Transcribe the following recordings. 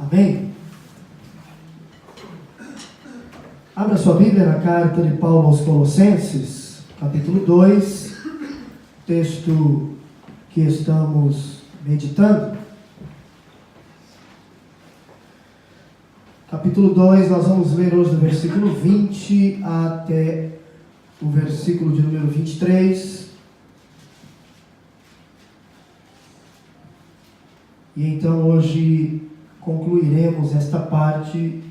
Amém? Abra sua Bíblia na carta de Paulo aos Colossenses, capítulo 2, texto que estamos meditando. Capítulo 2, nós vamos ler hoje do versículo 20 até o versículo de número 23. E então hoje concluiremos esta parte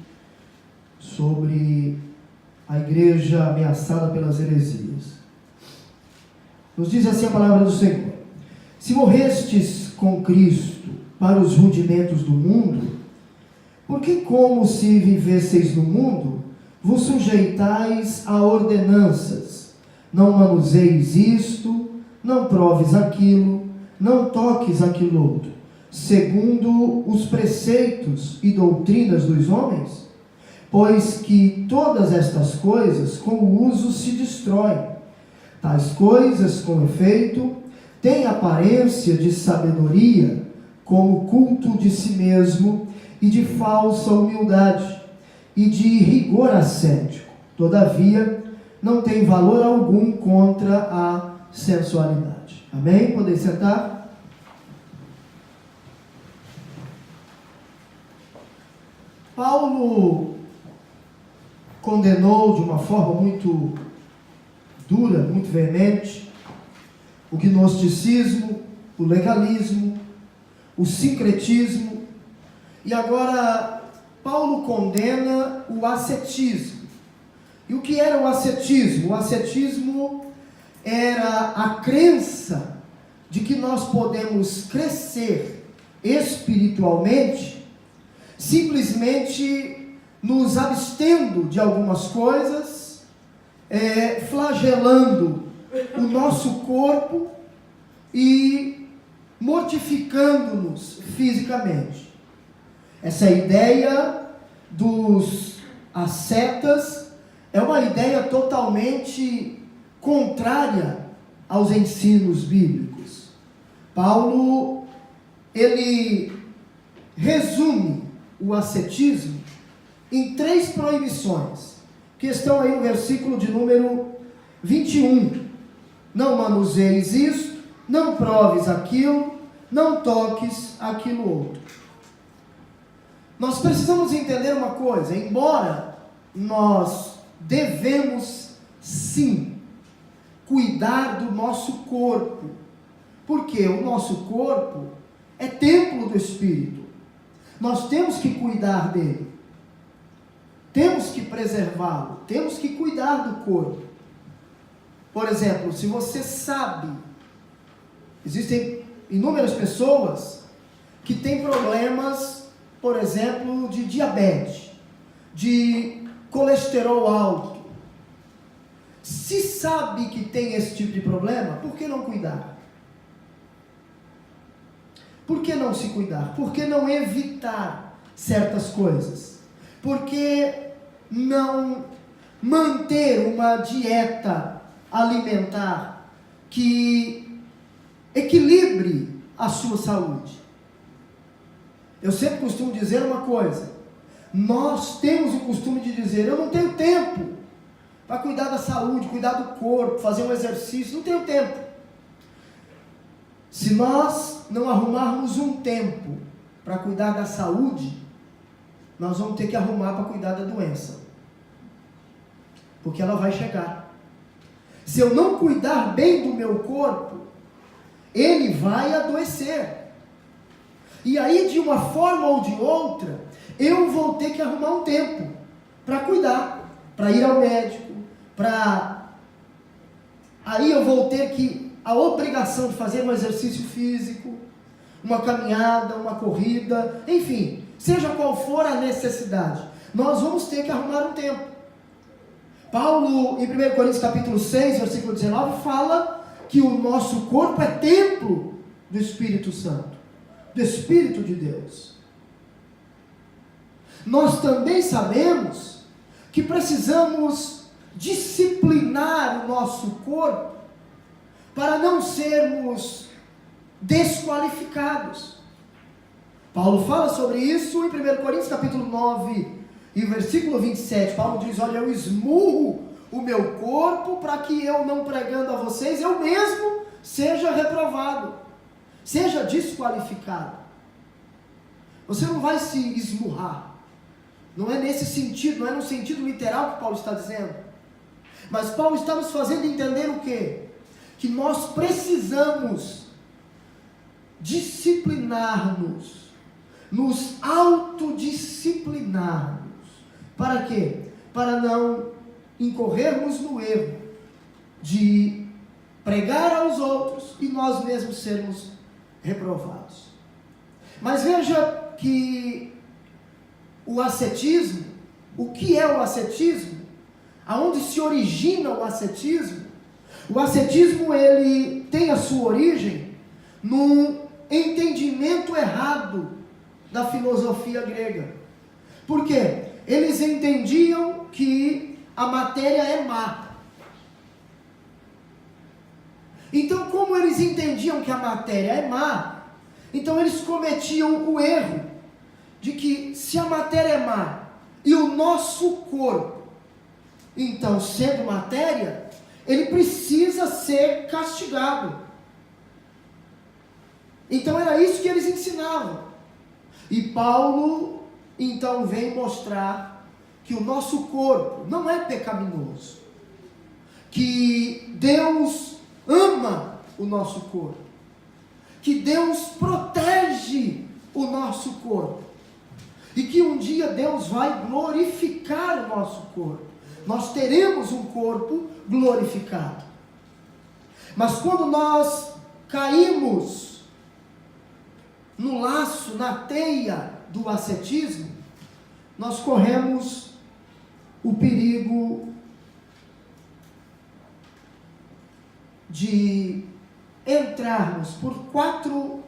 sobre a igreja ameaçada pelas heresias. Nos diz assim a palavra do Senhor: se morrestes com Cristo para os rudimentos do mundo, porque como se vivesseis no mundo, vos sujeitais a ordenanças, não manuseis isto, não proves aquilo, não toques aquilo outro, segundo os preceitos e doutrinas dos homens? Pois que todas estas coisas com o uso se destroem. Tais coisas, com efeito, têm aparência de sabedoria, como culto de si mesmo e de falsa humildade, e de rigor ascético. Todavia, não tem valor algum contra a sensualidade. Amém? Podem sentar? Paulo condenou de uma forma muito dura, muito veemente, o gnosticismo, o legalismo, o sincretismo, e agora Paulo condena o ascetismo. E o que era o ascetismo? O ascetismo era a crença de que nós podemos crescer espiritualmente simplesmente nos abstendo de algumas coisas, flagelando o nosso corpo e mortificando-nos fisicamente. Essa ideia dos ascetas é uma ideia totalmente contrária aos ensinos bíblicos. Paulo, ele resume o ascetismo em 3 proibições, que estão aí no versículo de número 21. Não manuseis isto, não proves aquilo, não toques aquilo outro. Nós precisamos entender uma coisa: embora nós devemos sim cuidar do nosso corpo, porque o nosso corpo é templo do Espírito, nós temos que cuidar dele, temos que preservá-lo, temos que cuidar do corpo. Por exemplo, se você sabe, existem inúmeras pessoas que têm problemas, por exemplo, de diabetes, de colesterol alto. Se sabe que tem esse tipo de problema, por que não cuidar? Por que não se cuidar? Por que não evitar certas coisas? Por que não manter uma dieta alimentar que equilibre a sua saúde? Eu sempre costumo dizer uma coisa: nós temos o costume de dizer, eu não tenho tempo para cuidar da saúde, cuidar do corpo, fazer um exercício, não tenho tempo. Se nós não arrumarmos um tempo para cuidar da saúde, nós vamos ter que arrumar para cuidar da doença, porque ela vai chegar. Se eu não cuidar bem do meu corpo, ele vai adoecer. E aí, de uma forma ou de outra, eu vou ter que arrumar um tempo para cuidar, para ir ao médico, aí eu vou ter a obrigação de fazer um exercício físico, uma caminhada, uma corrida, enfim, seja qual for a necessidade, nós vamos ter que arrumar um tempo. Paulo, em 1 Coríntios capítulo 6, versículo 19, fala que o nosso corpo é templo do Espírito Santo, do Espírito de Deus. Nós também sabemos que precisamos disciplinar o nosso corpo para não sermos desqualificados. Paulo fala sobre isso em 1 Coríntios capítulo 9 e versículo 27. Paulo diz: olha, eu esmurro o meu corpo para que eu, não pregando a vocês, eu mesmo seja reprovado, seja desqualificado. Você não vai se esmurrar. Não é nesse sentido, não é no sentido literal que Paulo está dizendo. Mas Paulo está nos fazendo entender o quê? Que nós precisamos disciplinar-nos, nos autodisciplinarmos. Para quê? Para não incorrermos no erro de pregar aos outros e nós mesmos sermos reprovados. Mas veja que o ascetismo, o que é o ascetismo? Aonde se origina o ascetismo? O ascetismo, ele tem a sua origem num entendimento errado da filosofia grega. Por quê? Eles entendiam que a matéria é má. Então, como eles entendiam que a matéria é má, então eles cometiam o erro de que se a matéria é má e o nosso corpo, então sendo matéria, ele precisa ser castigado. Então era isso que eles ensinavam. E Paulo então vem mostrar que o nosso corpo não é pecaminoso, que Deus ama o nosso corpo, que Deus protege o nosso corpo, e que um dia Deus vai glorificar o nosso corpo. Nós teremos um corpo glorificado. Mas quando nós caímos no laço, na teia do ascetismo, nós corremos o perigo de entrarmos por quatro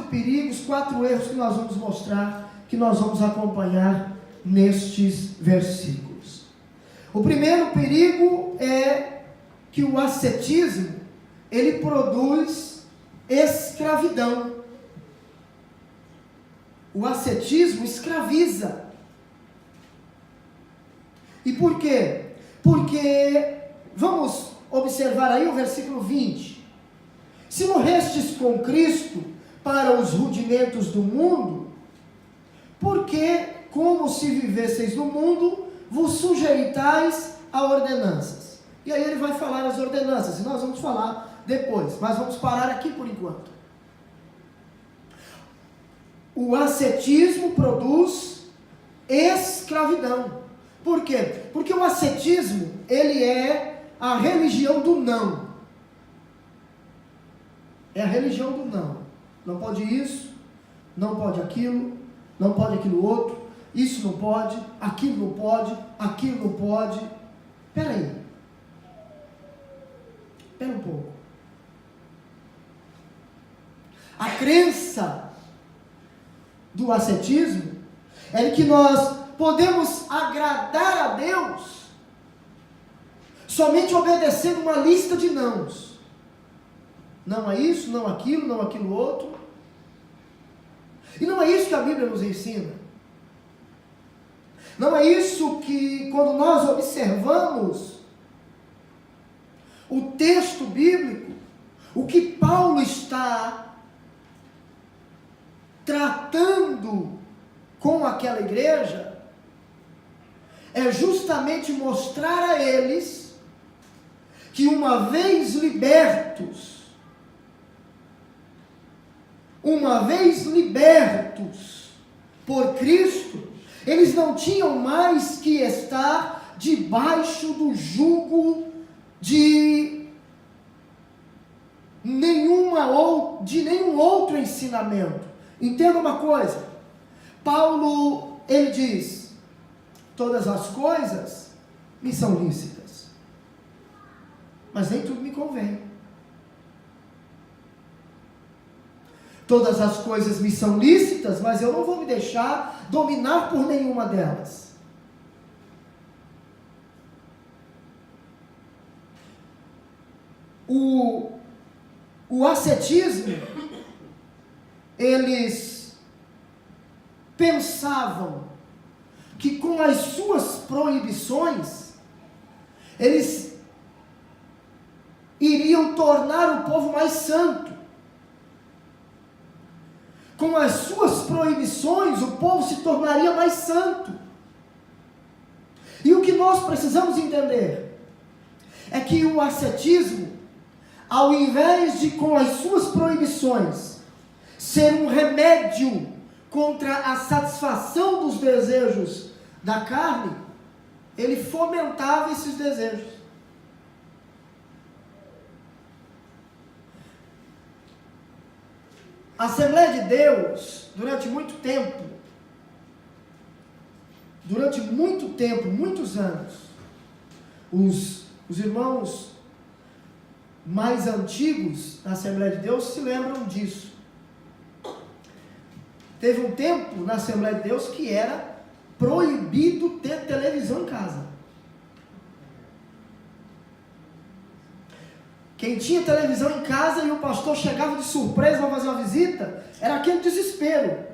perigos, 4 erros que nós vamos mostrar, que nós vamos acompanhar nestes versículos. O primeiro perigo é que o ascetismo, ele produz escravidão. O ascetismo escraviza. E por quê? Porque, vamos observar aí o versículo 20. Se morrestes com Cristo para os rudimentos do mundo, porque, como se vivesseis no mundo, vos sujeitais a ordenanças. E aí ele vai falar as ordenanças, e nós vamos falar depois, mas vamos parar aqui por enquanto. O ascetismo produz escravidão. Por quê? Porque o ascetismo, ele é a religião do não. É a religião do não. Não pode isso, não pode aquilo, não pode aquilo outro, isso não pode, aquilo não pode, aquilo não pode. Espera aí. Espera um pouco. A crença do ascetismo é que nós podemos agradar a Deus somente obedecendo uma lista de nãos. Não é isso, não aquilo, não aquilo outro. E não é isso que a Bíblia nos ensina. Não é isso que, quando nós observamos o texto bíblico, o que Paulo está tratando com aquela igreja, é justamente mostrar a eles que uma vez libertos por Cristo, eles não tinham mais que estar debaixo do jugo de nenhum outro ensinamento. Entenda uma coisa, Paulo, ele diz, todas as coisas me são lícitas, mas nem tudo me convém. Todas as coisas me são lícitas, mas eu não vou me deixar dominar por nenhuma delas. O ascetismo, eles pensavam que com as suas proibições, eles iriam tornar o povo mais santo. Com as suas proibições, o povo se tornaria mais santo. E o que nós precisamos entender é que o ascetismo, ao invés de com as suas proibições ser um remédio contra a satisfação dos desejos da carne, ele fomentava esses desejos. A Assembleia de Deus, durante muito tempo, muitos anos, os irmãos mais antigos da Assembleia de Deus se lembram disso. Teve um tempo na Assembleia de Deus que era proibido ter televisão em casa. Quem tinha televisão em casa e o pastor chegava de surpresa para fazer uma visita, era aquele desespero.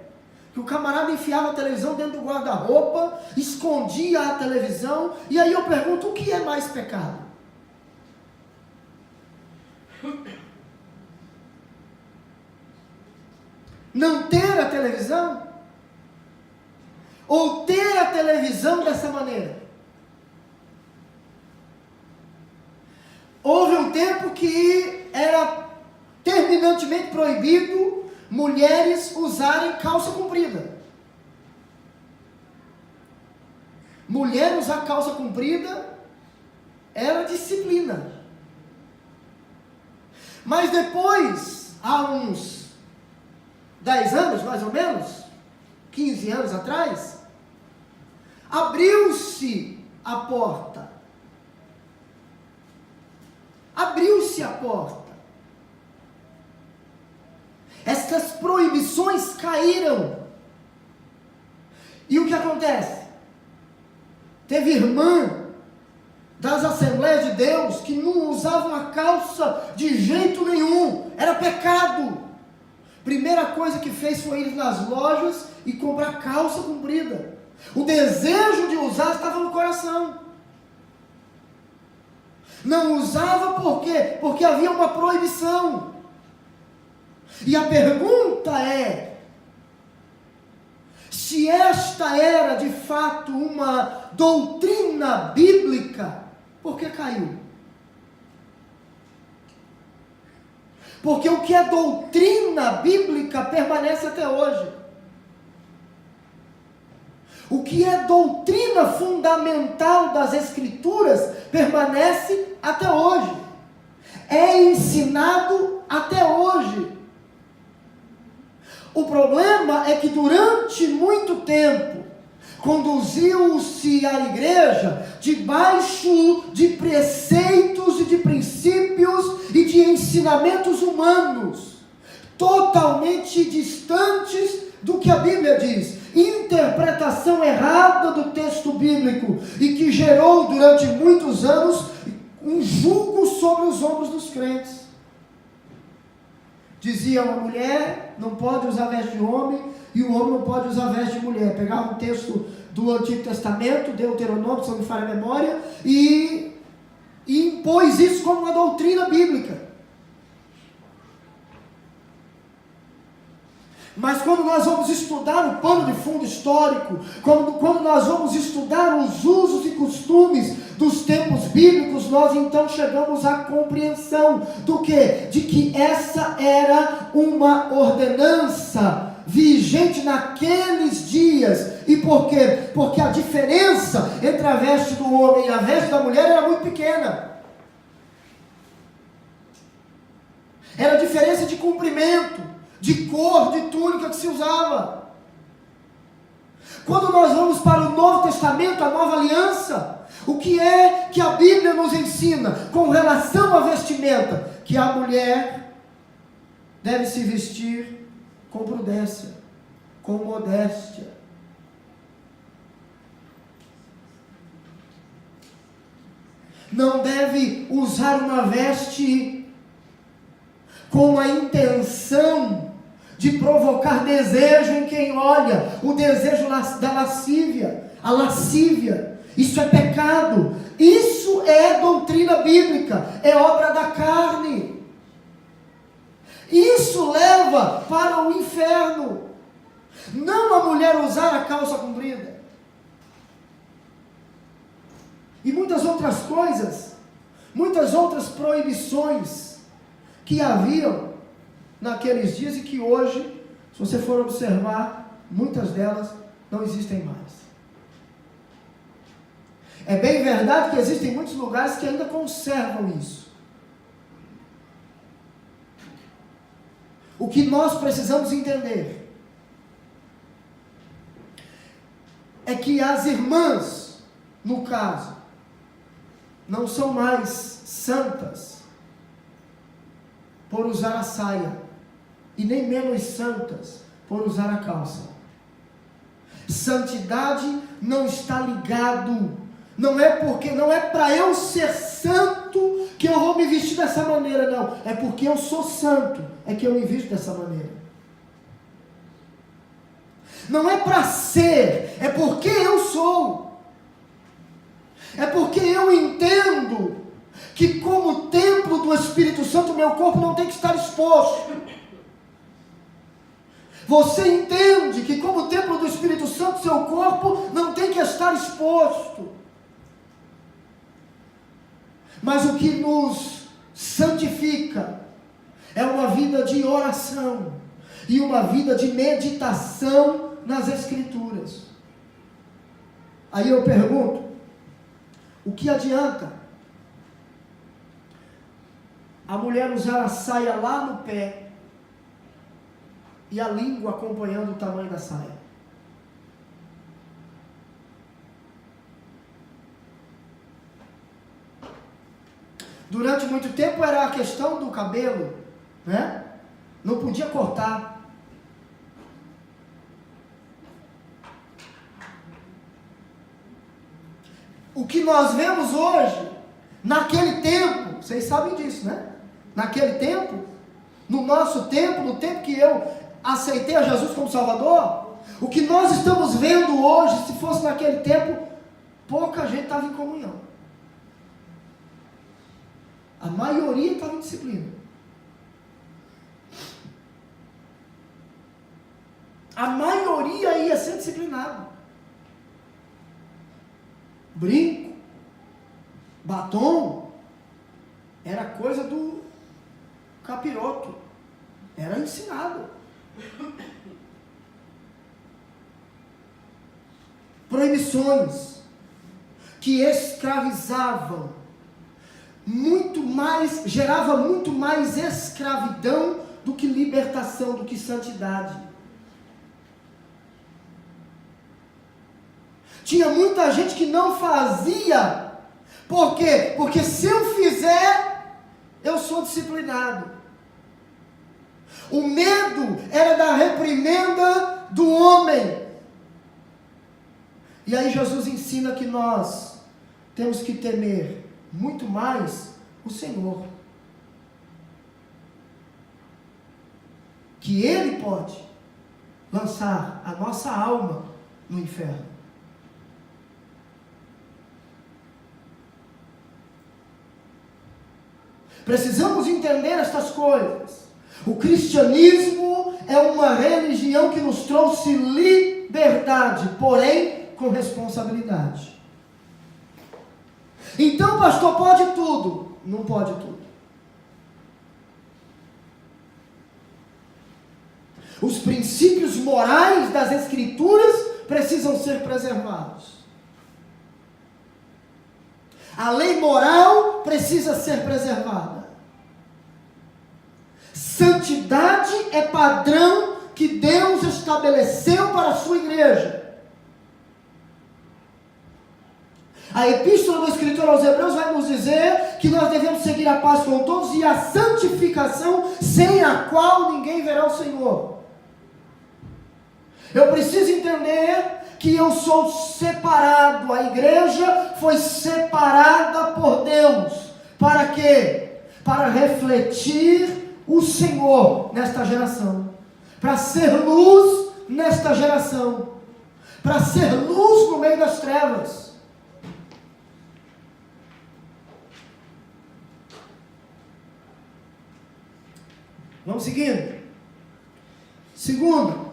Que o camarada enfiava a televisão dentro do guarda-roupa, escondia a televisão, e aí eu pergunto, o que é mais pecado? Não ter a televisão? Ou ter a televisão dessa maneira? Houve um tempo que era terminantemente proibido mulheres usarem calça comprida. Mulher usar calça comprida era disciplina. Mas depois, há uns 10 anos, mais ou menos, 15 anos atrás, abriu-se a porta. Abriu-se a porta. Estas proibições caíram. E o que acontece? Teve irmã das Assembleias de Deus que não usavam a calça de jeito nenhum. Era pecado. Primeira coisa que fez foi ir nas lojas e comprar calça comprida. O desejo de usar estava no coração. Não usava por quê? Porque havia uma proibição. E a pergunta é, se esta era de fato uma doutrina bíblica, por que caiu? Porque o que é doutrina bíblica permanece até hoje. O que é doutrina fundamental das Escrituras permanece até hoje. É ensinado até hoje. O problema é que durante muito tempo conduziu-se a igreja debaixo de preceitos e de princípios e de ensinamentos humanos, totalmente distantes do que a Bíblia diz. Interpretação errada do texto bíblico e que gerou durante muitos anos um jugo sobre os ombros dos crentes. Dizia uma mulher não pode usar veste de homem e o homem não pode usar veste de mulher. Pegava um texto do Antigo Testamento, Deuteronômio, se não me falha a memória, e impôs isso como uma doutrina bíblica. Mas quando nós vamos estudar o pano de fundo histórico, quando nós vamos estudar os usos e costumes dos tempos bíblicos, nós então chegamos à compreensão do quê? De que essa era uma ordenança vigente naqueles dias. E por quê? Porque a diferença entre a veste do homem e a veste da mulher era muito pequena. Era diferença de comprimento, de cor, de túnica que se usava. Quando nós vamos para o Novo Testamento, a Nova Aliança, o que é que a Bíblia nos ensina com relação à vestimenta? Que a mulher deve se vestir com prudência, com modéstia. Não deve usar uma veste com a intenção de provocar desejo em quem olha, o desejo da lascívia, a lascívia. Isso é pecado, isso é doutrina bíblica, é obra da carne. Isso leva para o inferno. Não a mulher usar a calça comprida. E muitas outras coisas, muitas outras proibições que haviam naqueles dias e que hoje, se você for observar, muitas delas não existem mais. É bem verdade que existem muitos lugares que ainda conservam isso. O que nós precisamos entender é que as irmãs, no caso, não são mais santas por usar a saia, e nem menos santas por usar a calça. Santidade não está ligado, não é para eu ser santo que eu vou me vestir dessa maneira, não. É porque eu sou santo, é que eu me visto dessa maneira. Não é para ser, é porque eu sou. É porque eu entendo que como templo do Espírito Santo, meu corpo não tem que estar exposto. Você entende que como templo do Espírito Santo, seu corpo não tem que estar exposto. Mas o que nos santifica é uma vida de oração e uma vida de meditação nas Escrituras. Aí eu pergunto, o que adianta a mulher usar a saia lá no pé e a língua acompanhando o tamanho da saia? Durante muito tempo era a questão do cabelo, né? Não podia cortar. O que nós vemos hoje, naquele tempo, vocês sabem disso, né? Naquele tempo, no nosso tempo, no tempo que eu aceitei a Jesus como Salvador, o que nós estamos vendo hoje, se fosse naquele tempo, pouca gente estava em comunhão. A maioria estava em disciplina. A maioria ia ser disciplinado. Brinco, batom, era coisa do capiroto. Era ensinado. Proibições que escravizavam muito mais, gerava muito mais escravidão do que libertação, do que santidade. Tinha muita gente que não fazia. Por quê? Porque se eu fizer, eu sou disciplinado. O medo era da reprimenda do homem. E aí Jesus ensina que nós temos que temer muito mais o Senhor. Que Ele pode lançar a nossa alma no inferno. Precisamos entender estas coisas. O cristianismo é uma religião que nos trouxe liberdade, porém com responsabilidade. Então, pastor, pode tudo? Não pode tudo. Os princípios morais das Escrituras precisam ser preservados. A lei moral precisa ser preservada. Santidade é padrão que Deus estabeleceu para a sua igreja. A epístola do escritor aos Hebreus vai nos dizer que nós devemos seguir a paz com todos e a santificação, sem a qual ninguém verá o Senhor. Eu preciso entender que eu sou separado, a igreja foi separada por Deus. Para quê? Para refletir o Senhor nesta geração. para ser luz nesta geração, para ser luz no meio das trevas. Vamos seguindo. Segundo,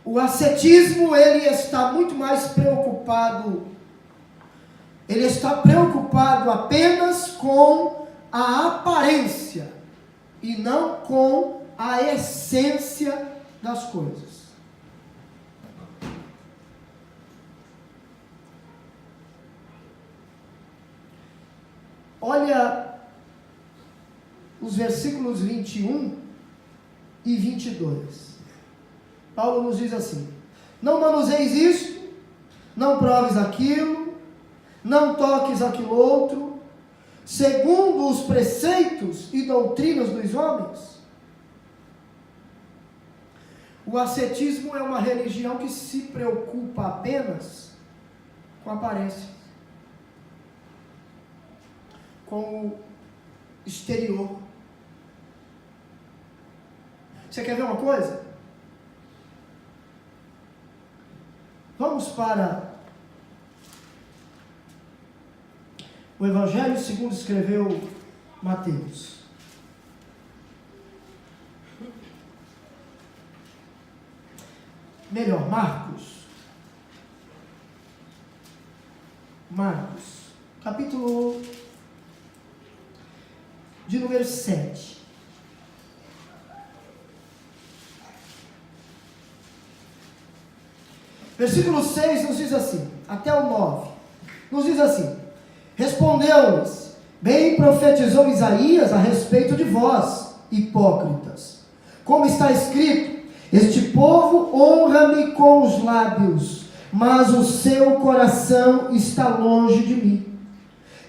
o ascetismo, ele está muito mais preocupado, ele está preocupado apenas com a aparência e não com a essência das coisas. Olha os versículos 21 e 22. Paulo nos diz assim: não manuseis isto, não proves aquilo, não toques aquilo outro, segundo os preceitos e doutrinas dos homens. O ascetismo é uma religião que se preocupa apenas com a aparência, com o exterior. Você quer ver uma coisa? Vamos para o Evangelho segundo escreveu Mateus. Melhor, Marcos, capítulo de número 7. Versículo 6 nos diz assim, até o 9, nos diz assim: respondeu-lhes, bem profetizou Isaías a respeito de vós, hipócritas, como está escrito: este povo honra-me com os lábios, mas o seu coração está longe de mim,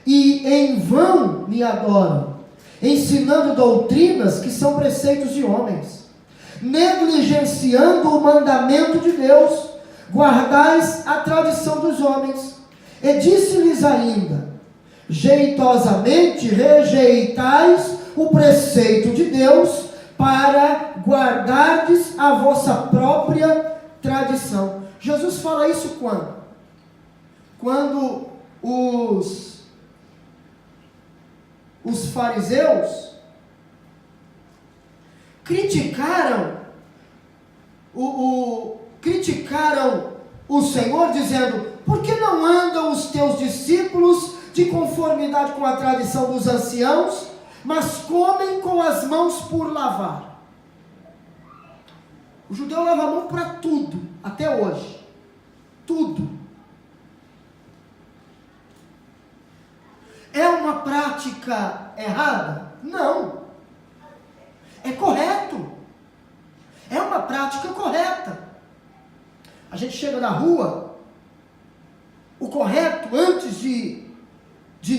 e em vão me adoram, ensinando doutrinas que são preceitos de homens, negligenciando o mandamento de Deus, guardais a tradição dos homens. E disse-lhes ainda: jeitosamente rejeitais o preceito de Deus, para guardardes a vossa própria tradição. Jesus fala isso quando? Quando os fariseus criticaram o Senhor, dizendo: por que não andam os teus discípulos de conformidade com a tradição dos anciãos, mas comem com as mãos por lavar? O judeu lava a mão para tudo, até hoje. Tudo. É uma prática errada? Não. É correto. É uma prática correta. A gente chega na rua, o correto, antes de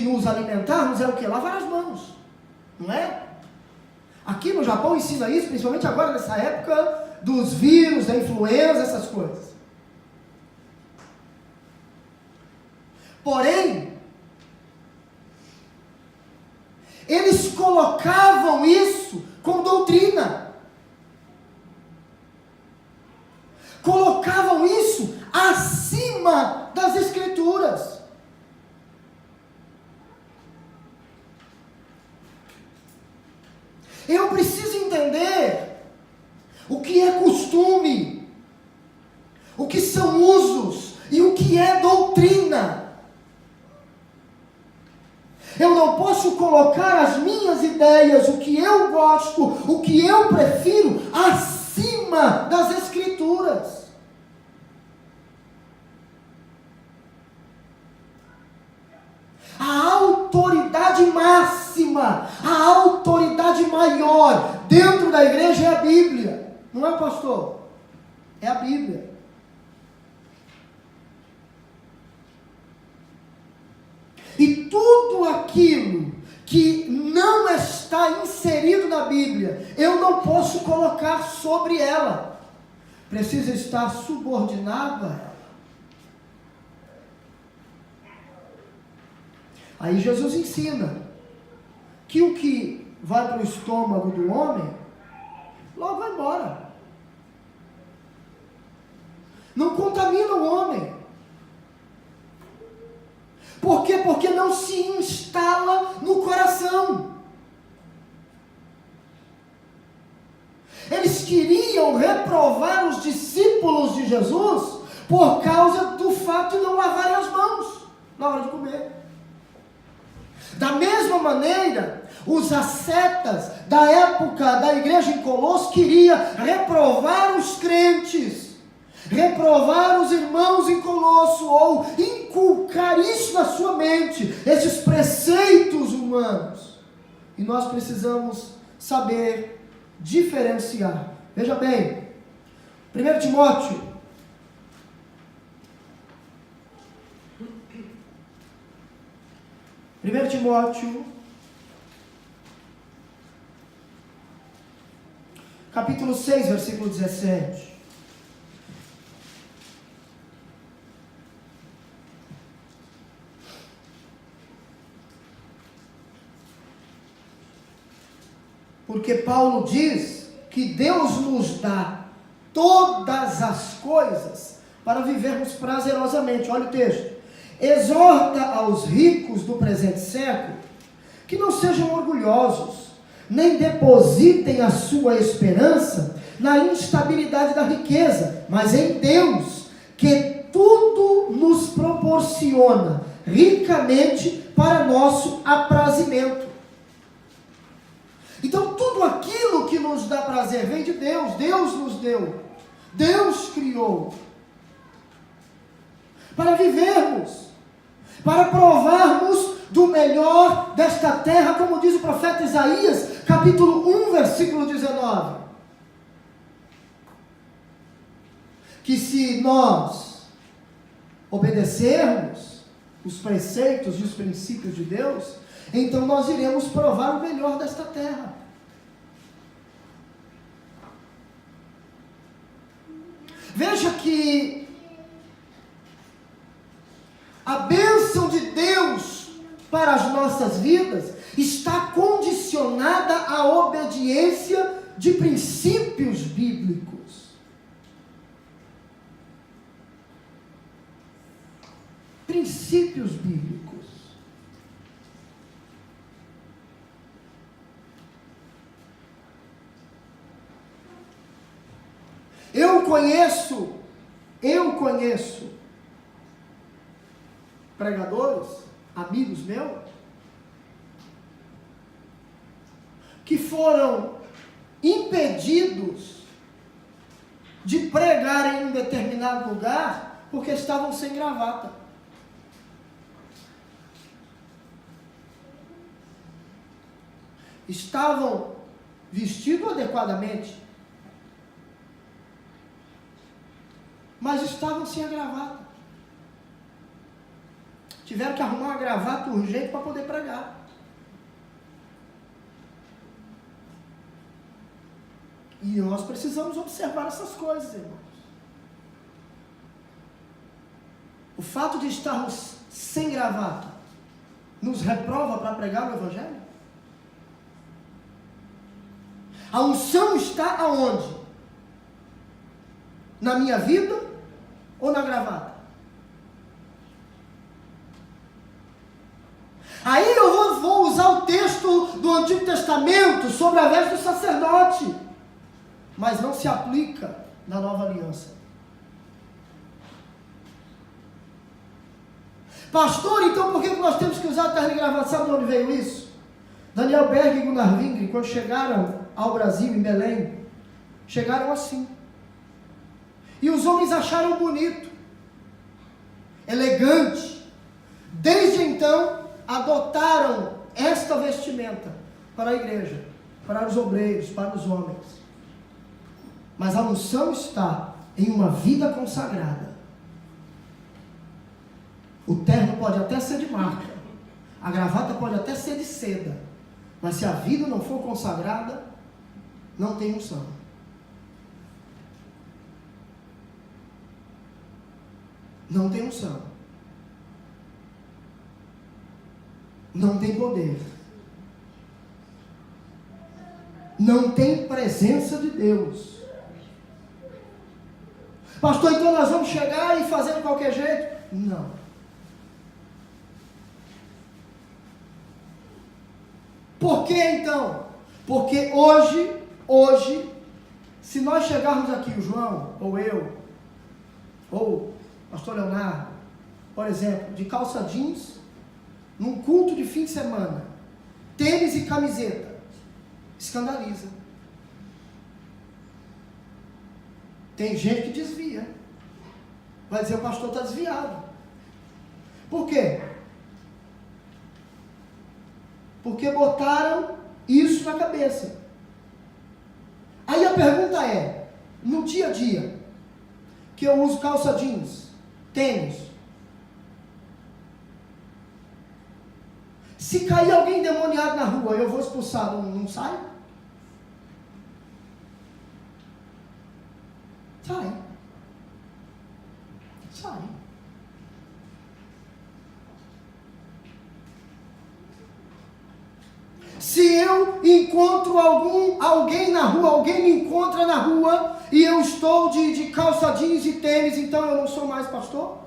nos alimentarmos, é o que? Lavar as mãos. Não é? Aqui no Japão ensina isso, principalmente agora nessa época dos vírus, da influenza, essas coisas. Porém, eles colocavam isso com doutrina. Colocavam isso acima das Escrituras. Eu preciso entender o que é costume, o que são usos e o que é doutrina. Eu não posso colocar as minhas ideias, o que eu gosto, o que eu prefiro, acima das Escrituras. A autoridade máxima, a autoridade maior dentro da igreja é a Bíblia. Não é, pastor? É a Bíblia. E tudo aquilo que não está inserido na Bíblia, eu não posso colocar sobre ela. Precisa estar subordinado a ela. Aí Jesus ensina que o que vai para o estômago do homem logo vai embora. Não contamina o homem. Por quê? Porque não se instala no coração. Eles queriam reprovar os discípulos de Jesus por causa do fato de não lavarem as mãos na hora de comer. Da mesma maneira, os ascetas da época da igreja em Colossos queriam reprovar os crentes, reprovar os irmãos em Colosso, ou inculcar isso na sua mente, esses preceitos humanos. E nós precisamos saber diferenciar. Veja bem, 1 Timóteo, capítulo 6, versículo 17. Porque Paulo diz que Deus nos dá todas as coisas para vivermos prazerosamente. Olha o texto. Exorta aos ricos do presente século que não sejam orgulhosos, nem depositem a sua esperança na instabilidade da riqueza, mas em Deus, que tudo nos proporciona ricamente para nosso aprazimento. Então tudo aquilo que nos dá prazer vem de Deus. Deus nos deu, Deus criou para vivermos, para provarmos do melhor desta terra, como diz o profeta Isaías, capítulo 1, versículo 19. Que se nós obedecermos os preceitos e os princípios de Deus, então nós iremos provar o melhor desta terra. Veja que a bênção de Deus para as nossas vidas está condicionada à obediência de princípios bíblicos. Princípios bíblicos. Eu conheço pregadores, amigos meus, que foram impedidos de pregar em um determinado lugar porque estavam sem gravata. Estavam vestidos adequadamente, mas estavam sem a gravata. Tiveram que arrumar uma gravata urgente para poder pregar. E nós precisamos observar essas coisas, irmãos. O fato de estarmos sem gravata nos reprova para pregar o Evangelho? A unção está aonde? Na minha vida ou na gravata? Aí eu vou usar o texto do Antigo Testamento sobre a veste do sacerdote, mas não se aplica na Nova Aliança. Pastor, então por que nós temos que usar terno e gravata? Sabe de onde veio isso? Daniel Berg e Gunnar Wingren, quando chegaram ao Brasil, em Belém, chegaram assim. E os homens acharam bonito, elegante. Desde então, adotaram esta vestimenta para a igreja, para os obreiros, para os homens. Mas a unção está em uma vida consagrada. O terno pode até ser de marca, a gravata pode até ser de seda, mas se a vida não for consagrada, não tem unção. Não tem unção. Não tem poder. não tem presença de Deus. Pastor, então nós vamos chegar e fazer de qualquer jeito? Não. Por que então? Porque hoje, se nós chegarmos aqui, o João, ou eu, ou o pastor Leonardo, por exemplo, de calça jeans, num culto de fim de semana, tênis e camiseta, escandaliza. Tem gente que desvia. Vai dizer, o pastor está desviado. Por quê? Porque botaram isso na cabeça. Aí a pergunta é, no dia a dia, que eu uso calça jeans, tênis, se cair alguém endemoniado na rua, eu vou expulsar, não sai? Sai. Se eu encontro alguém na rua, alguém me encontra na rua, e eu estou de calça jeans e tênis, então eu não sou mais pastor?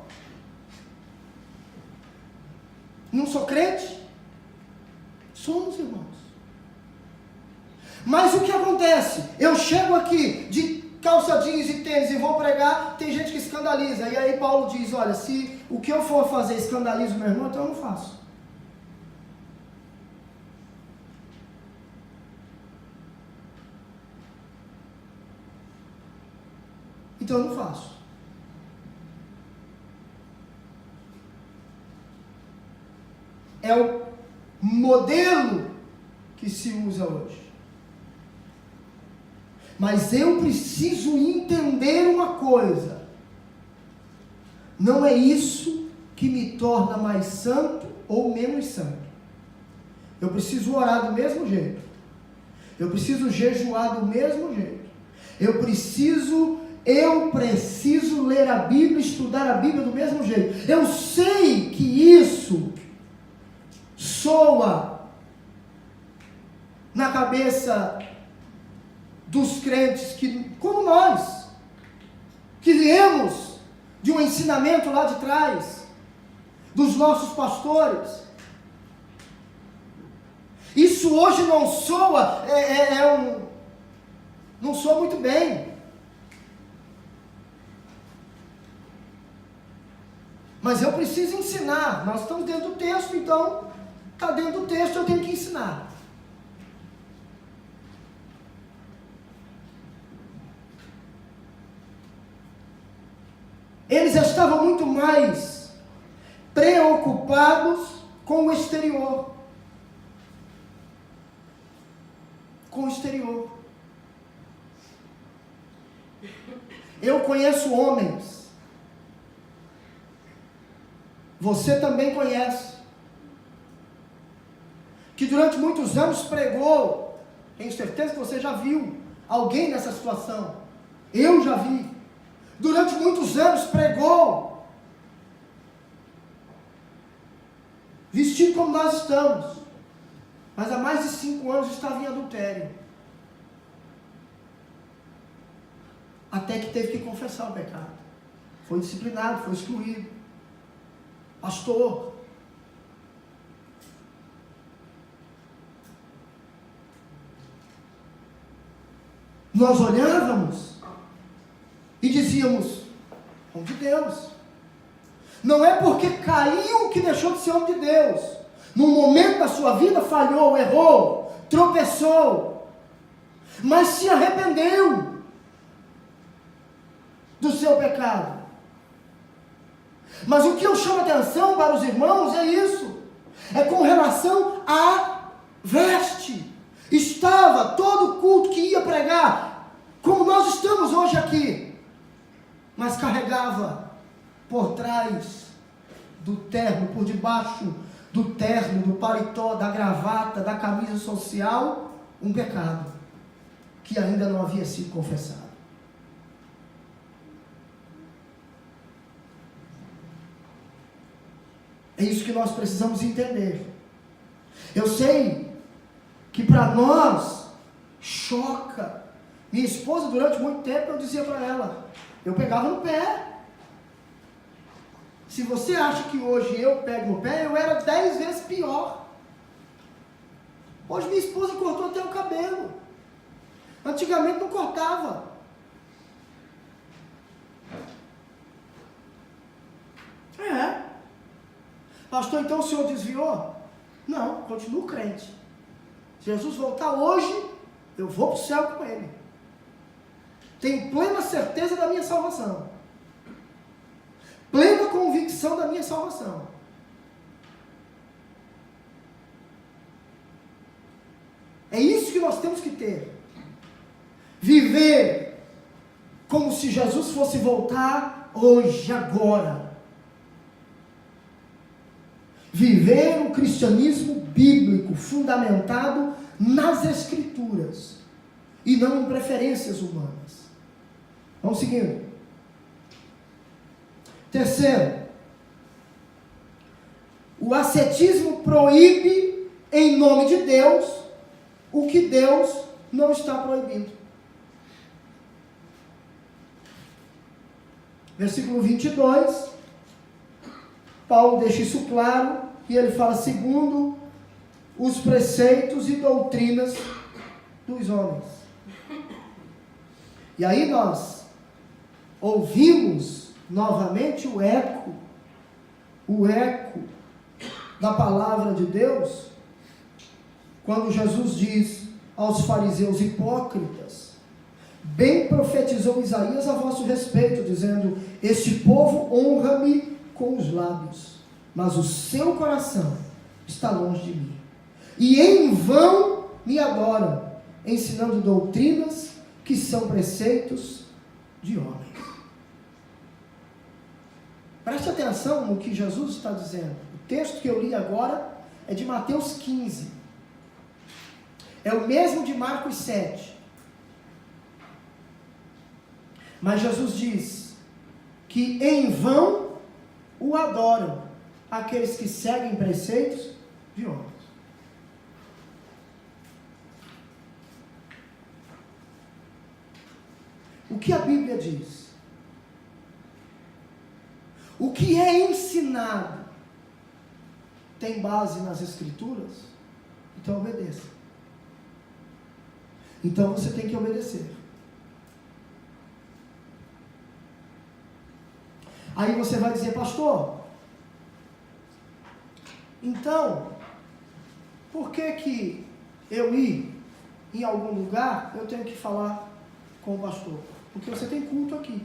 Não sou crente? Somos, irmãos. Mas o que acontece? Eu chego aqui de calça jeans e tênis e vou pregar, tem gente que escandaliza. E aí Paulo diz, olha, se o que eu for fazer escandaliza o meu irmão, então eu não faço. Então eu não faço. É o modelo que se usa hoje. Mas eu preciso entender uma coisa. Não é isso que me torna mais santo ou menos santo. Eu preciso orar do mesmo jeito. Eu preciso jejuar do mesmo jeito. Eu preciso ler a Bíblia, estudar a Bíblia do mesmo jeito. Eu sei que isso soa na cabeça dos crentes que, como nós, que viemos de um ensinamento lá de trás, dos nossos pastores. Isso hoje não soa, não soa muito bem. Mas eu preciso ensinar. Nós estamos dentro do texto, então está dentro do texto, eu tenho que ensinar. Eles estavam muito mais preocupados com o exterior. Com o exterior. Eu conheço homens. Você também conhece. Que durante muitos anos pregou. Tenho certeza que você já viu alguém nessa situação. Eu já vi. Durante muitos anos pregou. Vestido como nós estamos. Mas há mais de 5 anos estava em adultério. Até que teve que confessar o pecado. Foi disciplinado, foi excluído. Pastor, nós olhávamos e dizíamos, homem de Deus. Não é porque caiu que deixou de ser homem de Deus. Num momento da sua vida falhou, errou, tropeçou, mas se arrependeu do seu pecado. Mas o que eu chamo a atenção para os irmãos é isso. É com relação à veste. Estava todo culto que ia pregar, como nós estamos hoje aqui, mas carregava por trás do terno, por debaixo do terno, do paletó, da gravata, da camisa social, um pecado que ainda não havia sido confessado. É isso que nós precisamos entender. Eu sei que para nós choca. Minha esposa, durante muito tempo, eu dizia para ela, eu pegava no pé. Se você acha que hoje eu pego no pé, eu era 10 vezes pior. Hoje minha esposa cortou até o cabelo. Antigamente não cortava. Pastor, então o senhor desviou? Não, continuo crente. Se Jesus voltar hoje, eu vou para o céu com ele. Tenho plena certeza da minha salvação. Plena convicção da minha salvação. É isso que nós temos que ter. Viver como se Jesus fosse voltar hoje, agora. Viver um cristianismo bíblico, fundamentado nas Escrituras, e não em preferências humanas. Vamos seguindo. Terceiro, o ascetismo proíbe, em nome de Deus, o que Deus não está proibindo. Versículo 22, Paulo deixa isso claro, e ele fala, segundo os preceitos e doutrinas dos homens. E aí nós ouvimos novamente o eco da palavra de Deus, quando Jesus diz aos fariseus hipócritas, bem profetizou Isaías a vosso respeito, dizendo, este povo honra-me com os lábios, mas o seu coração está longe de mim, e em vão me adoram, ensinando doutrinas que são preceitos de homens. Preste atenção no que Jesus está dizendo. O texto que eu li agora é de Mateus 15. É o mesmo de Marcos 7. Mas Jesus diz que em vão o adoram aqueles que seguem preceitos de homens. O que a Bíblia diz? O que é ensinado tem base nas Escrituras? Então obedeça. Então você tem que obedecer. Aí você vai dizer, pastor, então, por que eu ir em algum lugar, eu tenho que falar com o pastor? Porque você tem culto aqui.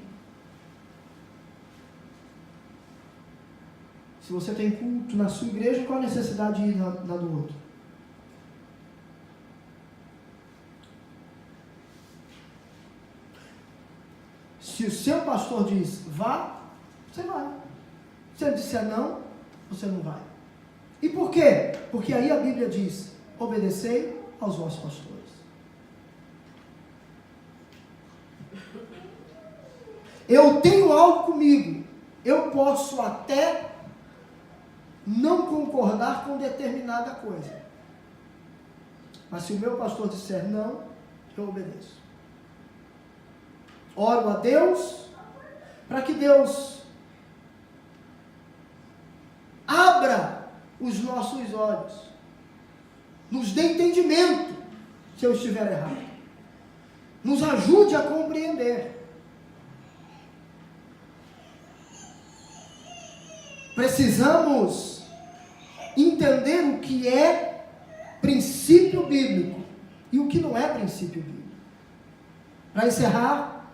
Se você tem culto na sua igreja, qual a necessidade de ir na do outro? Se o seu pastor diz, vá, você vai. Se ele disser não, você não vai. E por quê? Porque aí a Bíblia diz, obedecei aos vossos pastores. Eu tenho algo comigo, eu posso até não concordar com determinada coisa, mas se o meu pastor disser não, eu obedeço. Oro a Deus, para que Deus abra os nossos olhos, nos dê entendimento, se eu estiver errado, nos ajude a compreender. Precisamos entender o que é princípio bíblico e o que não é princípio bíblico. Para encerrar,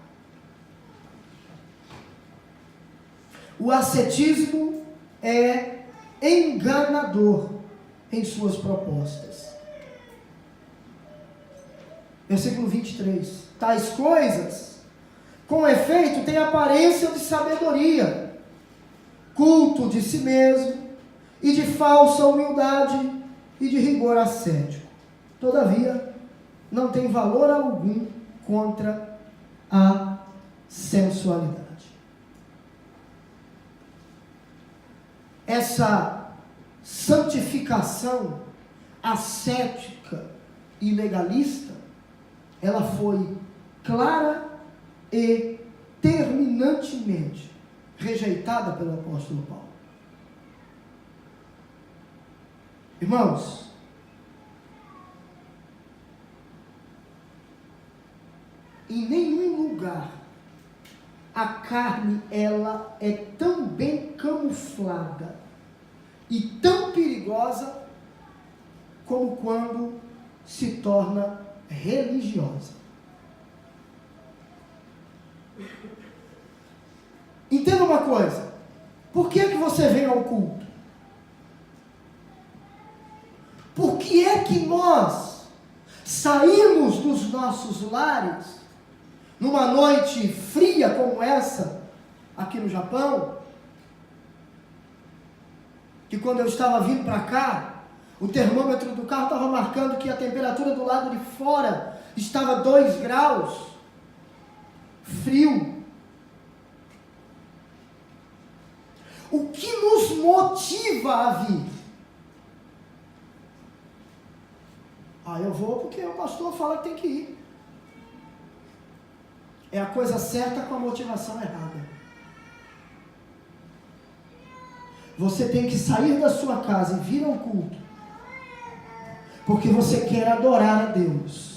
o ascetismo é enganador em suas propostas. Versículo 23. Tais coisas, com efeito, têm aparência de sabedoria, culto de si mesmo, e de falsa humildade, e de rigor ascético. Todavia, não tem valor algum contra a sensualidade. Essa santificação ascética e legalista ela foi clara e terminantemente rejeitada pelo apóstolo Paulo. Irmãos, em nenhum lugar a carne ela é tão bem camuflada e tão perigosa como quando se torna religiosa. Entenda uma coisa, por que você vem ao culto? Por que é que nós saímos dos nossos lares numa noite fria como essa, aqui no Japão, que quando eu estava vindo para cá, o termômetro do carro estava marcando que a temperatura do lado de fora estava 2 graus, frio. O que nos motiva a vir? Eu vou porque o pastor fala que tem que ir. É a coisa certa com a motivação errada. Você tem que sair da sua casa e vir ao culto, porque você quer adorar a Deus.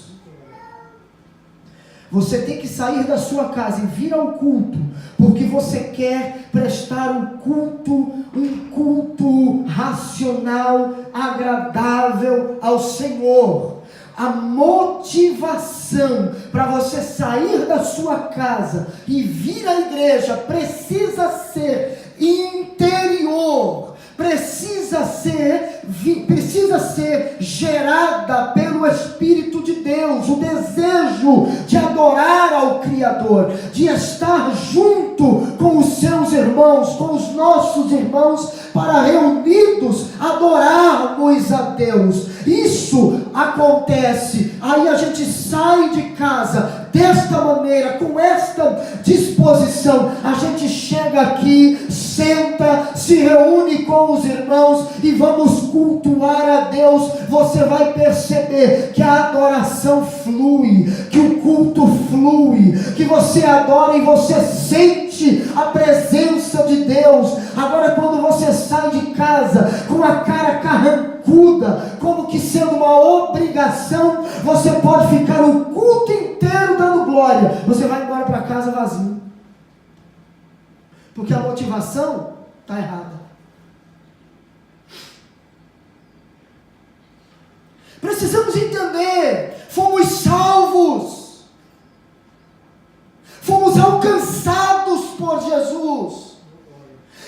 Você tem que sair da sua casa e vir ao culto, porque você quer prestar um culto racional, agradável ao Senhor. A motivação para você sair da sua casa e vir à igreja precisa ser interior, precisa ser gerada pelo Espírito de Deus, o desejo de adorar ao Criador, de estar junto com os seus irmãos, com os nossos irmãos, para reunidos adorarmos a Deus. Isso acontece, aí a gente sai de casa desta maneira, com esta disposição, a gente chega aqui, senta, se reúne com os irmãos e vamos cultuar a Deus. Você vai perceber que a adoração flui, que o culto flui, que você adora e você sente a presença de Deus. Agora, quando você sai de casa com a cara carrancuda, como que sendo uma obrigação, você pode ficar o culto inteiro dando glória, você vai embora para casa vazio, porque a motivação está errada. Precisamos entender, fomos salvos, fomos alcançados por Jesus,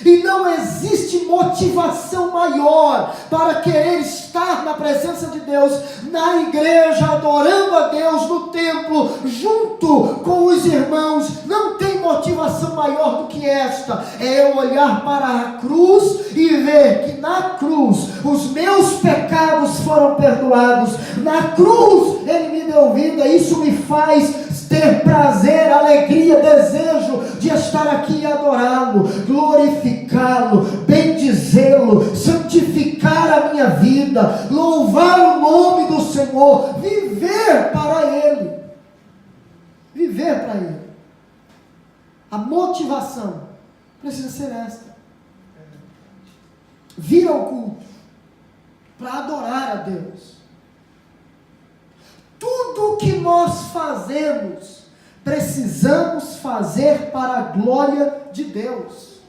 e não existe motivação maior para querer estar na presença de Deus, na igreja, adorando a Deus, no templo, junto com os irmãos. Não tem motivação maior do que esta, é eu olhar para a cruz e ver que na cruz os meus pecados foram perdoados, na cruz Ele me deu vida. Isso me faz ter prazer, alegria, desejo de estar aqui e adorá-lo, glorificá-lo, bendizê-lo, santificar a minha vida, louvar o nome do Senhor, viver para Ele, viver para Ele. A motivação precisa ser esta: vir ao culto para adorar a Deus. Tudo que nós fazemos, precisamos fazer para a glória de Deus.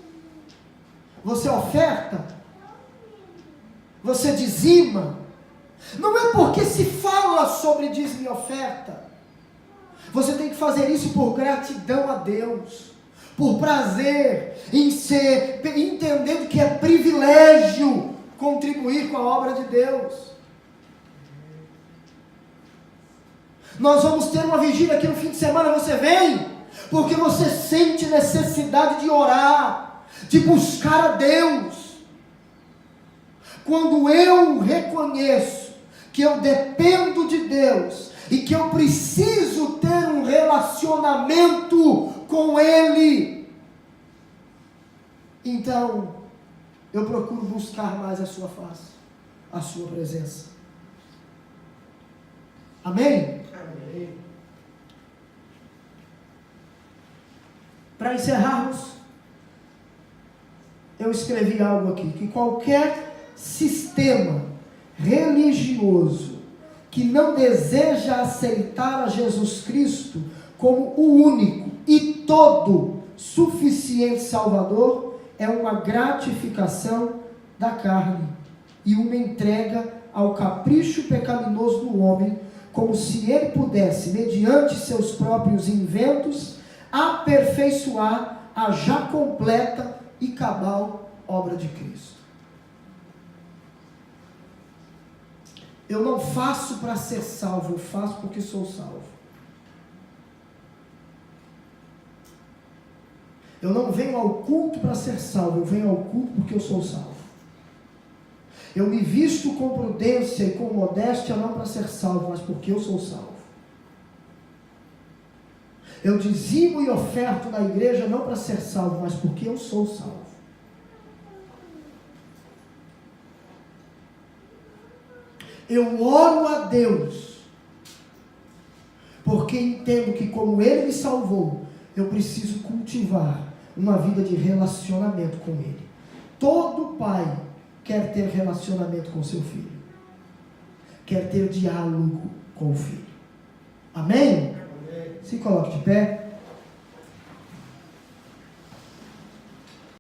Você oferta, você dizima, não é porque se fala sobre dízimo e oferta. Você tem que fazer isso por gratidão a Deus, por prazer em ser, entendendo que é privilégio contribuir com a obra de Deus. Nós vamos ter uma vigília aqui no fim de semana, você vem, porque você sente necessidade de orar, de buscar a Deus. Quando eu reconheço que eu dependo de Deus, e que eu preciso ter um relacionamento com Ele, então eu procuro buscar mais a sua face, a sua presença. Amém? Amém. Para encerrarmos, eu escrevi algo aqui, que qualquer sistema religioso que não deseja aceitar a Jesus Cristo como o único e todo suficiente Salvador é uma gratificação da carne e uma entrega ao capricho pecaminoso do homem, como se ele pudesse, mediante seus próprios inventos, aperfeiçoar a já completa e cabal obra de Cristo. Eu não faço para ser salvo, eu faço porque sou salvo. Eu não venho ao culto para ser salvo, eu venho ao culto porque eu sou salvo. Eu me visto com prudência e com modéstia não para ser salvo, mas porque eu sou salvo. Eu dizimo e oferto na igreja não para ser salvo, mas porque eu sou salvo. Eu oro a Deus, porque entendo que como Ele me salvou, eu preciso cultivar uma vida de relacionamento com Ele. Todo pai quer ter relacionamento com seu filho, quer ter diálogo com o filho. Amém? Se coloque de pé.